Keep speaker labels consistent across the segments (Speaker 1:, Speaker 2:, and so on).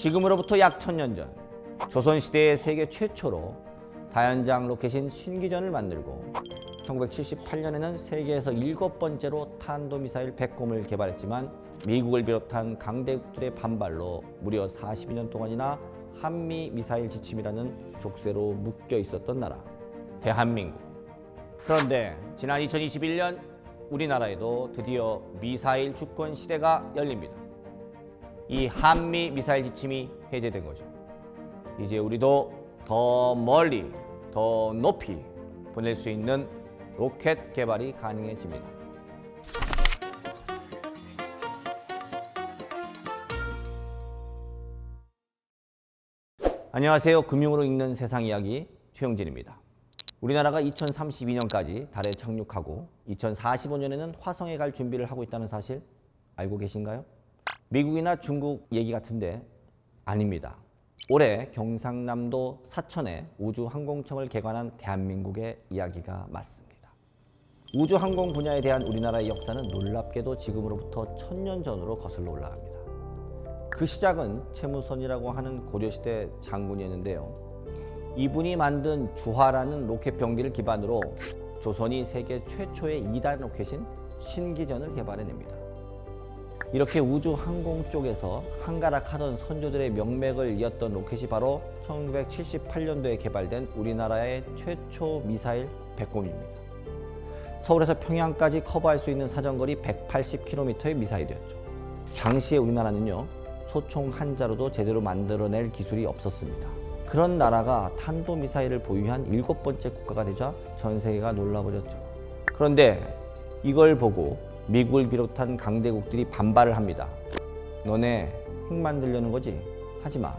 Speaker 1: 지금으로부터 약 1000년 전 조선시대의 세계 최초로 다연장 로켓인 신기전을 만들고 1978년에는 세계에서 7번째로 탄도미사일 백곰을 개발했지만 미국을 비롯한 강대국들의 반발로 무려 42년 동안이나 한미 미사일 지침이라는 족쇄로 묶여 있었던 나라, 대한민국. 그런데 지난 2021년 우리나라에도 드디어 미사일 주권 시대가 열립니다. 이 한미 미사일 지침이 해제된 거죠. 이제 우리도 더 멀리, 더 높이 보낼 수 있는 로켓 개발이 가능해집니다. 안녕하세요. 금융으로 읽는 세상 이야기 최영진입니다. 우리나라가 2032년까지 달에 착륙하고 2045년에는 화성에 갈 준비를 하고 있다는 사실 알고 계신가요? 미국이나 중국 얘기 같은데 아닙니다. 올해 경상남도 사천에 우주항공청을 개관한 대한민국의 이야기가 맞습니다. 우주항공 분야에 대한 우리나라의 역사는 놀랍게도 지금으로부터 1000년 전으로 거슬러 올라갑니다. 그 시작은 채무선이라고 하는 고려시대 장군이었는데요. 이분이 만든 주화라는 로켓 병기를 기반으로 조선이 세계 최초의 2단 로켓인 신기전을 개발해냅니다. 이렇게 우주항공 쪽에서 한가락하던 선조들의 명맥을 이었던 로켓이 바로 1978년도에 개발된 우리나라의 최초 미사일 백곰입니다. 서울에서 평양까지 커버할 수 있는 사정거리 180km의 미사일이었죠. 당시에 우리나라는요, 소총 한 자루도 제대로 만들어낼 기술이 없었습니다. 그런 나라가 탄도미사일을 보유한 7번째 국가가 되자 전 세계가 놀라버렸죠. 그런데 이걸 보고 미국을 비롯한 강대국들이 반발을 합니다. 너네 핵 만들려는 거지? 하지마.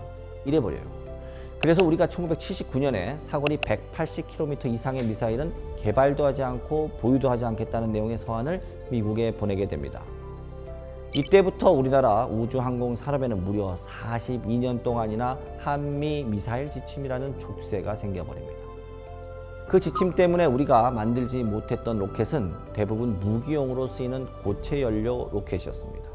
Speaker 1: 이래버려요. 그래서 우리가 1979년에 사거리 180km 이상의 미사일은 개발도 하지 않고 보유도 하지 않겠다는 내용의 서한을 미국에 보내게 됩니다. 이때부터 우리나라 우주항공 산업에는 무려 42년 동안이나 한미 미사일 지침이라는 족쇄가 생겨버립니다. 그 지침 때문에 우리가 만들지 못했던 로켓은 대부분 무기용으로 쓰이는 고체 연료 로켓이었습니다.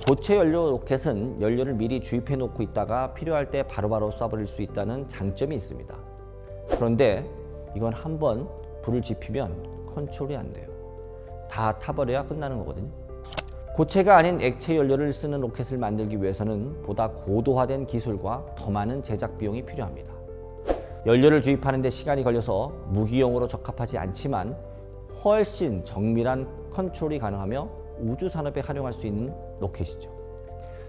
Speaker 1: 고체 연료 로켓은 연료를 미리 주입해 놓고 있다가 필요할 때 바로바로 쏴버릴 수 있다는 장점이 있습니다. 그런데 이건 한번 불을 지피면 컨트롤이 안 돼요. 다 타버려야 끝나는 거거든요. 고체가 아닌 액체 연료를 쓰는 로켓을 만들기 위해서는 보다 고도화된 기술과 더 많은 제작 비용이 필요합니다. 연료를 주입하는 데 시간이 걸려서 무기용으로 적합하지 않지만 훨씬 정밀한 컨트롤이 가능하며 우주 산업에 활용할 수 있는 로켓이죠.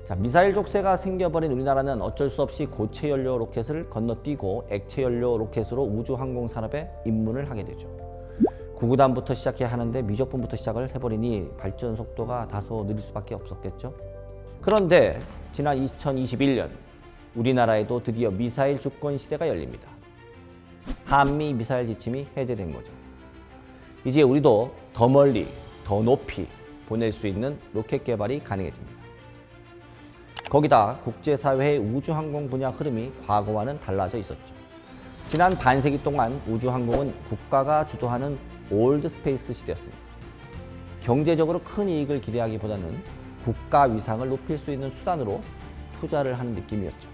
Speaker 1: 자, 미사일 족쇄가 생겨버린 우리나라는 어쩔 수 없이 고체 연료 로켓을 건너뛰고 액체 연료 로켓으로 우주 항공 산업에 입문을 하게 되죠. 구구단부터 시작해야 하는데 미적분부터 시작을 해버리니 발전 속도가 다소 느릴 수밖에 없었겠죠. 그런데 지난 2021년 우리나라에도 드디어 미사일 주권 시대가 열립니다. 한미 미사일 지침이 해제된 거죠. 이제 우리도 더 멀리, 더 높이 보낼 수 있는 로켓 개발이 가능해집니다. 거기다 국제사회의 우주항공 분야 흐름이 과거와는 달라져 있었죠. 지난 반세기 동안 우주항공은 국가가 주도하는 올드 스페이스 시대였습니다. 경제적으로 큰 이익을 기대하기보다는 국가 위상을 높일 수 있는 수단으로 투자를 하는 느낌이었죠.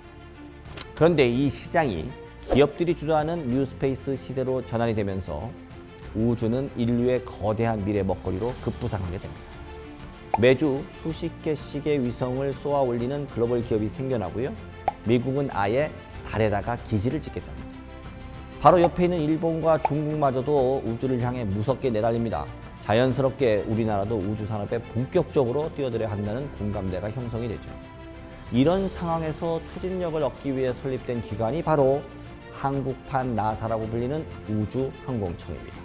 Speaker 1: 그런데 이 시장이 기업들이 주도하는 뉴스페이스 시대로 전환이 되면서 우주는 인류의 거대한 미래 먹거리로 급부상하게 됩니다. 매주 수십 개씩의 위성을 쏘아 올리는 글로벌 기업이 생겨나고요. 미국은 아예 달에다가 기지를 짓겠답니다. 바로 옆에 있는 일본과 중국마저도 우주를 향해 무섭게 내달립니다. 자연스럽게 우리나라도 우주 산업에 본격적으로 뛰어들어야 한다는 공감대가 형성이 되죠. 이런 상황에서 추진력을 얻기 위해 설립된 기관이 바로 한국판 나사라고 불리는 우주항공청입니다.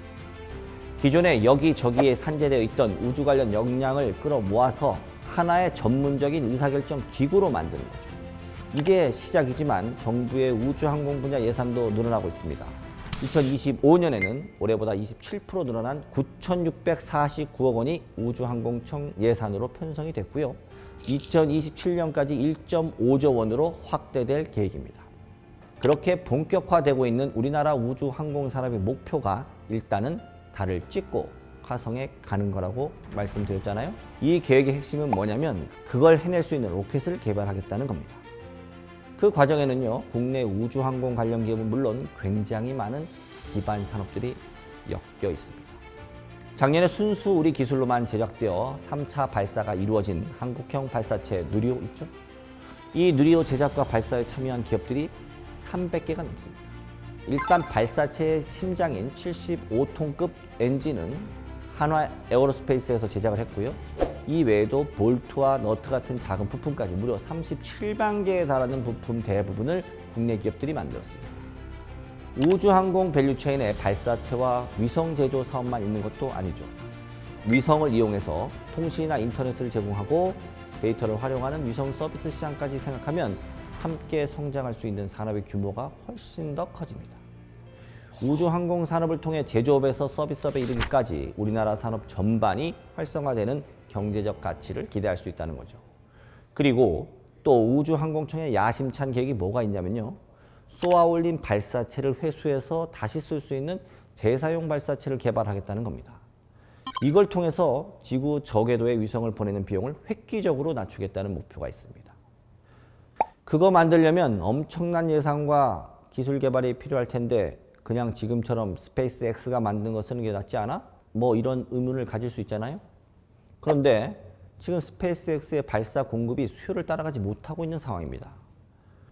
Speaker 1: 기존에 여기저기에 산재되어 있던 우주 관련 역량을 끌어모아서 하나의 전문적인 의사결정 기구로 만드는 거죠. 이게 시작이지만 정부의 우주항공 분야 예산도 늘어나고 있습니다. 2025년에는 올해보다 27% 늘어난 9,649억 원이 우주항공청 예산으로 편성이 됐고요. 2027년까지 1.5조 원으로 확대될 계획입니다. 그렇게 본격화되고 있는 우리나라 우주항공 산업의 목표가 일단은 달을 찍고 화성에 가는 거라고 말씀드렸잖아요. 이 계획의 핵심은 뭐냐면 그걸 해낼 수 있는 로켓을 개발하겠다는 겁니다. 그 과정에는요, 국내 우주항공 관련 기업은 물론 굉장히 많은 기반 산업들이 엮여 있습니다. 작년에 순수 우리 기술로만 제작되어 3차 발사가 이루어진 한국형 발사체 누리호 있죠? 이 누리호 제작과 발사에 참여한 기업들이 300개가 넘습니다. 일단 발사체의 심장인 75톤급 엔진은 한화 에어로스페이스에서 제작을 했고요. 이 외에도 볼트와 너트 같은 작은 부품까지 무려 37만 개에 달하는 부품 대부분을 국내 기업들이 만들었습니다. 우주항공 밸류체인에 발사체와 위성 제조 사업만 있는 것도 아니죠. 위성을 이용해서 통신이나 인터넷을 제공하고 데이터를 활용하는 위성 서비스 시장까지 생각하면 함께 성장할 수 있는 산업의 규모가 훨씬 더 커집니다. 우주항공 산업을 통해 제조업에서 서비스업에 이르기까지 우리나라 산업 전반이 활성화되는 경제적 가치를 기대할 수 있다는 거죠. 그리고 또 우주항공청의 야심찬 계획이 뭐가 있냐면요. 쏘아올린 발사체를 회수해서 다시 쓸 수 있는 재사용 발사체를 개발하겠다는 겁니다. 이걸 통해서 지구 저궤도에 위성을 보내는 비용을 획기적으로 낮추겠다는 목표가 있습니다. 그거 만들려면 엄청난 예산과 기술 개발이 필요할 텐데 그냥 지금처럼 스페이스X가 만든 거 쓰는 게 낫지 않아? 뭐 이런 의문을 가질 수 있잖아요. 그런데 지금 스페이스X의 발사 공급이 수요를 따라가지 못하고 있는 상황입니다.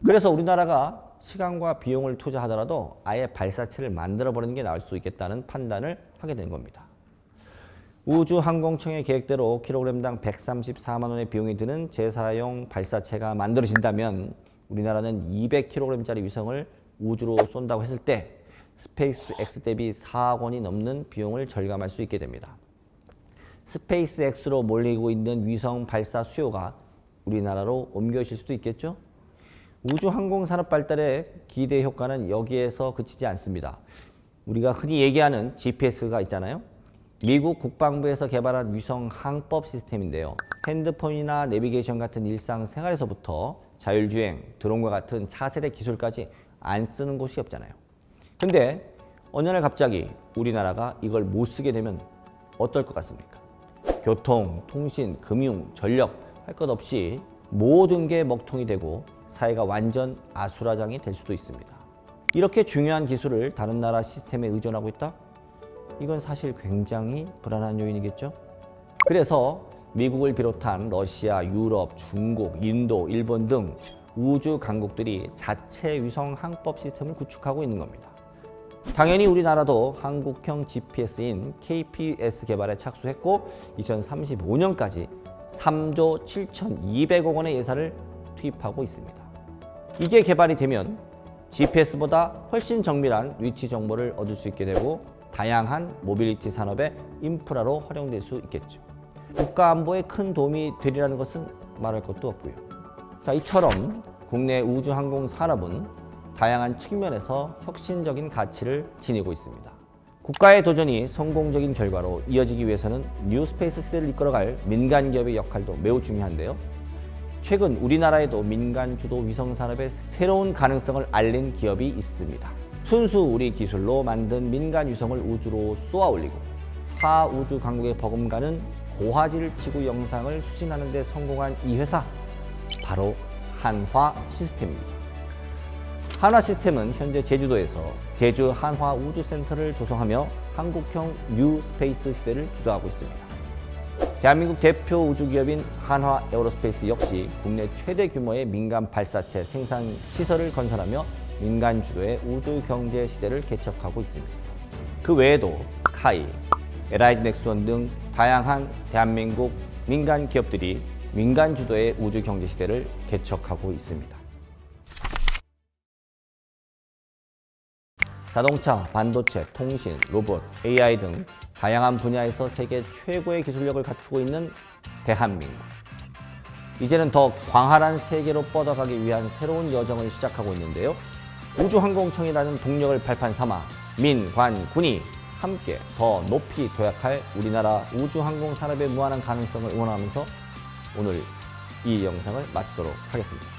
Speaker 1: 그래서 우리나라가 시간과 비용을 투자하더라도 아예 발사체를 만들어버리는 게 나을 수 있겠다는 판단을 하게 된 겁니다. 우주항공청의 계획대로 킬로그램당 134만 원의 비용이 드는 재사용 발사체가 만들어진다면 우리나라는 200kg짜리 위성을 우주로 쏜다고 했을 때 스페이스X 대비 4억 원이 넘는 비용을 절감할 수 있게 됩니다. 스페이스X로 몰리고 있는 위성 발사 수요가 우리나라로 옮겨질 수도 있겠죠? 우주항공 산업 발달의 기대 효과는 여기에서 그치지 않습니다. 우리가 흔히 얘기하는 GPS가 있잖아요. 미국 국방부에서 개발한 위성 항법 시스템인데요. 핸드폰이나 내비게이션 같은 일상생활에서부터 자율주행, 드론과 같은 차세대 기술까지 안 쓰는 곳이 없잖아요. 근데 어느 날 갑자기 우리나라가 이걸 못 쓰게 되면 어떨 것 같습니까? 교통, 통신, 금융, 전력 할 것 없이 모든 게 먹통이 되고 사회가 완전 아수라장이 될 수도 있습니다. 이렇게 중요한 기술을 다른 나라 시스템에 의존하고 있다? 이건 사실 굉장히 불안한 요인이겠죠? 그래서 미국을 비롯한 러시아, 유럽, 중국, 인도, 일본 등 우주 강국들이 자체 위성 항법 시스템을 구축하고 있는 겁니다. 당연히 우리나라도 한국형 GPS인 KPS 개발에 착수했고 2035년까지 3조 7,200억 원의 예산을 투입하고 있습니다. 이게 개발이 되면 GPS보다 훨씬 정밀한 위치 정보를 얻을 수 있게 되고 다양한 모빌리티 산업의 인프라로 활용될 수 있겠죠. 국가 안보에 큰 도움이 되리라는 것은 말할 것도 없고요. 자, 이처럼 국내 우주항공 산업은 다양한 측면에서 혁신적인 가치를 지니고 있습니다. 국가의 도전이 성공적인 결과로 이어지기 위해서는 뉴스페이스 시대를 이끌어갈 민간 기업의 역할도 매우 중요한데요. 최근 우리나라에도 민간 주도 위성 산업의 새로운 가능성을 알린 기업이 있습니다. 순수 우리 기술로 만든 민간 위성을 우주로 쏘아 올리고 타 우주 강국에 버금가는 고화질 지구 영상을 수신하는 데 성공한 이 회사, 바로 한화 시스템입니다. 한화 시스템은 현재 제주도에서 제주 한화 우주센터를 조성하며 한국형 뉴 스페이스 시대를 주도하고 있습니다. 대한민국 대표 우주기업인 한화 에어로스페이스 역시 국내 최대 규모의 민간 발사체 생산 시설을 건설하며 민간 주도의 우주 경제 시대를 개척하고 있습니다. 그 외에도 카이, LIG 넥스원 등 다양한 대한민국 민간 기업들이 민간 주도의 우주 경제 시대를 개척하고 있습니다. 자동차, 반도체, 통신, 로봇, AI 등 다양한 분야에서 세계 최고의 기술력을 갖추고 있는 대한민국. 이제는 더 광활한 세계로 뻗어가기 위한 새로운 여정을 시작하고 있는데요. 우주항공청이라는 동력을 발판 삼아 민, 관, 군이 함께 더 높이 도약할 우리나라 우주항공 산업의 무한한 가능성을 응원하면서 오늘 이 영상을 마치도록 하겠습니다.